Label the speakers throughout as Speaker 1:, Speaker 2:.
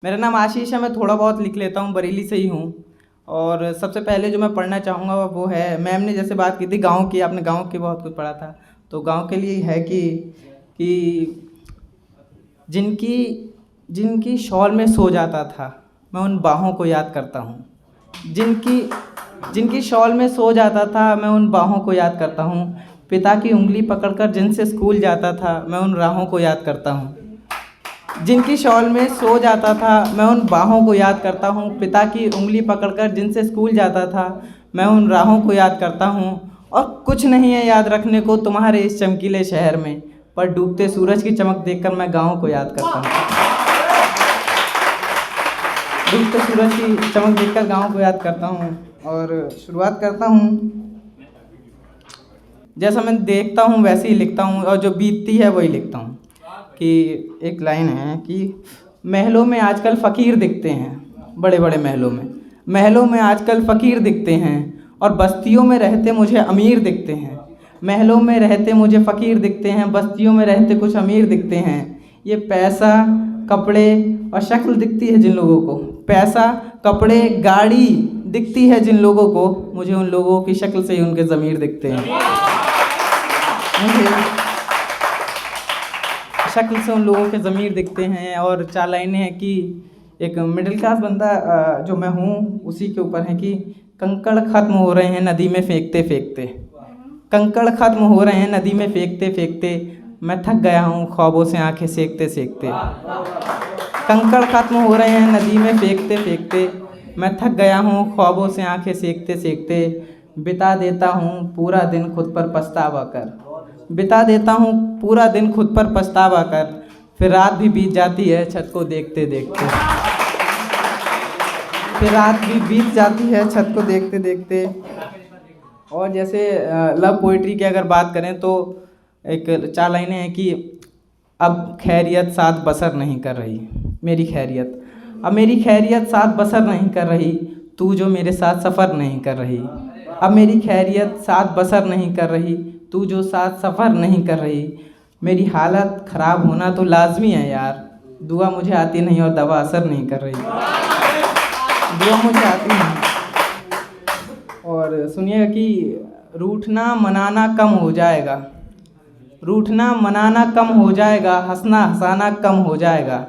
Speaker 1: मेरा नाम आशीष है। मैं थोड़ा बहुत लिख लेता हूँ, बरेली से ही हूँ। और सबसे पहले जो मैं पढ़ना चाहूँगा वो है, मैम ने जैसे बात की थी गाँव की, आपने गाँव की बहुत कुछ पढ़ा था, तो गाँव के लिए है कि जिनकी जिनकी शॉल में सो जाता था, मैं उन बाहों को याद करता हूँ। जिनकी जिनकी शॉल में सो जाता था, मैं उन बाहों को याद करता हूँ। पिता की उंगली पकड़कर जिनसे स्कूल जाता था, मैं उन राहों को याद करता हूँ। जिनकी शॉल में सो जाता था, मैं उन बाहों को याद करता हूँ। पिता की उंगली पकड़कर जिनसे स्कूल जाता था, मैं उन राहों को याद करता हूँ। और कुछ नहीं है याद रखने को तुम्हारे इस चमकीले शहर में, पर डूबते सूरज की चमक देखकर मैं गाँव को याद करता हूँ। डूबते सूरज की चमक देखकर गाँव को याद करता हूँ। और शुरुआत करता हूँ, जैसा मैं देखता हूँ वैसे ही लिखता हूँ, और जो बीतती है वही लिखता हूँ। कि एक लाइन है कि महलों में आजकल फ़कीर दिखते हैं, बड़े बड़े महलों में आजकल फ़कीर दिखते हैं, और बस्तियों में रहते मुझे अमीर दिखते हैं। महलों में रहते मुझे फ़कीर दिखते हैं, बस्तियों में रहते कुछ अमीर दिखते हैं। ये पैसा, कपड़े और शक्ल दिखती है जिन लोगों को, पैसा, कपड़े, गाड़ी दिखती है जिन लोगों को, मुझे उन लोगों की शक्ल से ही उनके ज़मीर दिखते हैं। मुझे शक्ल से उन लोगों के ज़मीर दिखते हैं। और 4 लाइनें हैं कि एक मिडिल क्लास बंदा जो मैं हूँ उसी के ऊपर है कि कंकड़ ख़त्म हो रहे हैं नदी में फेंकते फेंकते, कंकड़ ख़त्म हो रहे हैं नदी में फेंकते फेंकते, मैं थक गया हूँ ख्वाबों से आंखें सेकते सेकते। कंकड़ ख़त्म हो रहे हैं नदी में फेंकते फेंकते, मैं थक गया हूँ ख्वाबों से आंखें सेकते सेकते। बिता देता हूँ पूरा दिन खुद पर पछतावा कर, बिता देता हूँ पूरा दिन खुद पर पछतावा कर, फिर रात भी बीत जाती है छत को देखते देखते, फिर रात भी बीत जाती है छत को देखते देखते। और जैसे लव पोइट्री की अगर बात करें तो एक 4 लाइनें हैं कि अब खैरियत साथ बसर नहीं कर रही, मेरी खैरियत, अब मेरी खैरियत साथ बसर नहीं कर रही, तू जो मेरे साथ सफ़र नहीं कर रही। अब मेरी खैरियत साथ बसर नहीं कर रही, तू जो साथ सफ़र नहीं कर रही। मेरी हालत ख़राब होना तो लाजमी है यार, दुआ मुझे आती नहीं और दवा असर नहीं कर रही, दुआ मुझे आती नहीं। और सुनिएगा कि रूठना मनाना कम हो जाएगा, रूठना मनाना कम हो जाएगा, हंसना हंसाना कम हो जाएगा।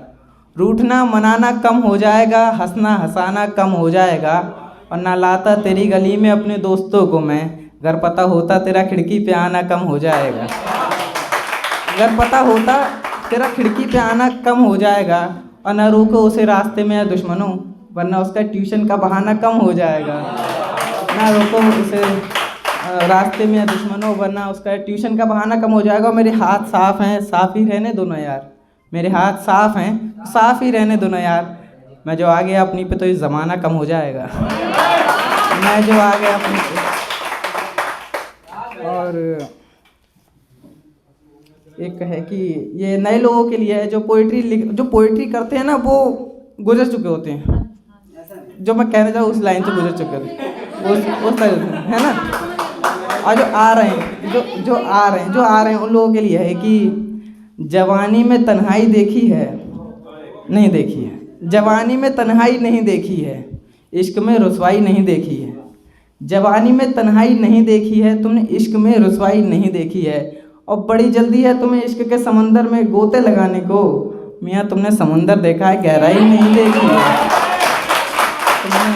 Speaker 1: रूठना मनाना कम हो जाएगा, हंसना हंसाना कम हो जाएगा। और ना लाता तेरी गली में अपने दोस्तों को मैं, अगर पता होता तेरा खिड़की पे आना कम हो जाएगा, अगर पता होता तेरा खिड़की पे आना कम हो जाएगा। और ना रोको उसे रास्ते में या दुश्मनों, वरना उसका ट्यूशन का बहाना कम हो जाएगा। ना रोको उसे रास्ते में या दुश्मनों, वरना उसका ट्यूशन का बहाना कम हो जाएगा। और मेरे हाथ साफ़ हैं, साफ़ ही रहने दो ना यार, मेरे हाथ साफ़ हैं, साफ़ ही रहने दो ना यार। मैं जो आ गया अपनी पे तो ये ज़माना कम हो जाएगा, मैं जो आ गया अपनी पे। और एक है कि ये नए लोगों के लिए है जो पोइट्री करते हैं ना, वो गुजर चुके होते हैं, जो मैं कहना चाहूँ उस लाइन से गुजर चुके होते हैं, उस तरह से है ना। और जो आ रहे हैं, जो आ रहे हैं उन लोगों के लिए है कि जवानी में तन्हाई देखी है, नहीं देखी है, जवानी में तन्हाई नहीं देखी है, इश्क में रुसवाई नहीं देखी है। जवानी में तन्हाई नहीं देखी है, तुमने इश्क में रुसवाई नहीं देखी है। और बड़ी जल्दी है तुम्हें इश्क के समंदर में गोते लगाने को, मियाँ तुमने समंदर देखा है गहराई नहीं देखी है, तुमने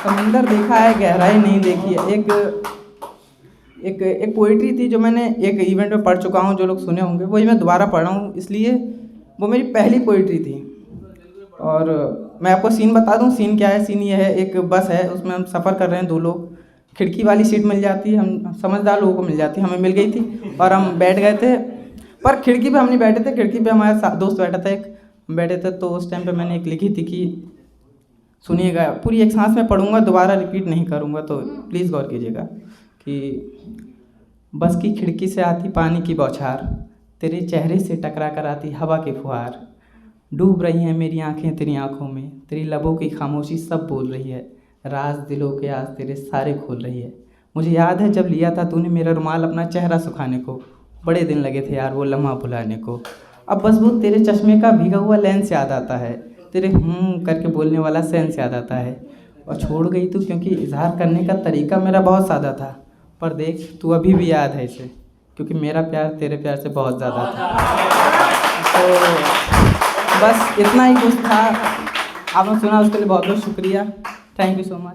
Speaker 1: समंदर देखा है गहराई नहीं देखी है। एक पोइट्री थी जो मैंने एक इवेंट में पढ़ चुका हूँ, जो लोग सुने होंगे, वही मैं दोबारा पढ़ रहा हूँ, इसलिए वो मेरी पहली पोइट्री थी। और मैं आपको सीन बता दूँ, सीन क्या है। सीन ये है, एक बस है, उसमें हम सफ़र कर रहे हैं, 2 लोग, खिड़की वाली सीट मिल जाती है, हम समझदार लोगों को मिल जाती है, हमें मिल गई थी और हम बैठ गए थे। पर खिड़की पे हम नहीं बैठे थे, खिड़की पे हमारा दोस्त बैठा था एक, हम बैठे थे। तो उस टाइम पे मैंने एक लिखी थी कि सुनिएगा, पूरी एक सांस में पढ़ूंगा, दोबारा रिपीट नहीं करूंगा, तो प्लीज़ गौर कीजिएगा कि बस की खिड़की से आती पानी की बौछार, तेरे चेहरे से टकरा कर आती हवा की फुहार, डूब रही हैं मेरी आंखें तेरी आंखों में, तेरी लबों की खामोशी सब बोल रही है, राज दिलों के आज तेरे सारे खोल रही है। मुझे याद है जब लिया था तूने मेरा रुमाल अपना चेहरा सुखाने को, बड़े दिन लगे थे यार वो लम्हा भुलाने को। अब बस वो तेरे चश्मे का भीगा हुआ लेंस याद आता है, तेरे करके बोलने वाला सेंस याद आता है। और छोड़ गई तू क्योंकि इजहार करने का तरीका मेरा बहुत सादा था, पर देख तू अभी भी याद है इसे, क्योंकि मेरा प्यार तेरे प्यार से बहुत ज़्यादा था। तो बस इतना ही कुछ था, आपने सुना उसके लिए बहुत बहुत शुक्रिया। Thank you so much.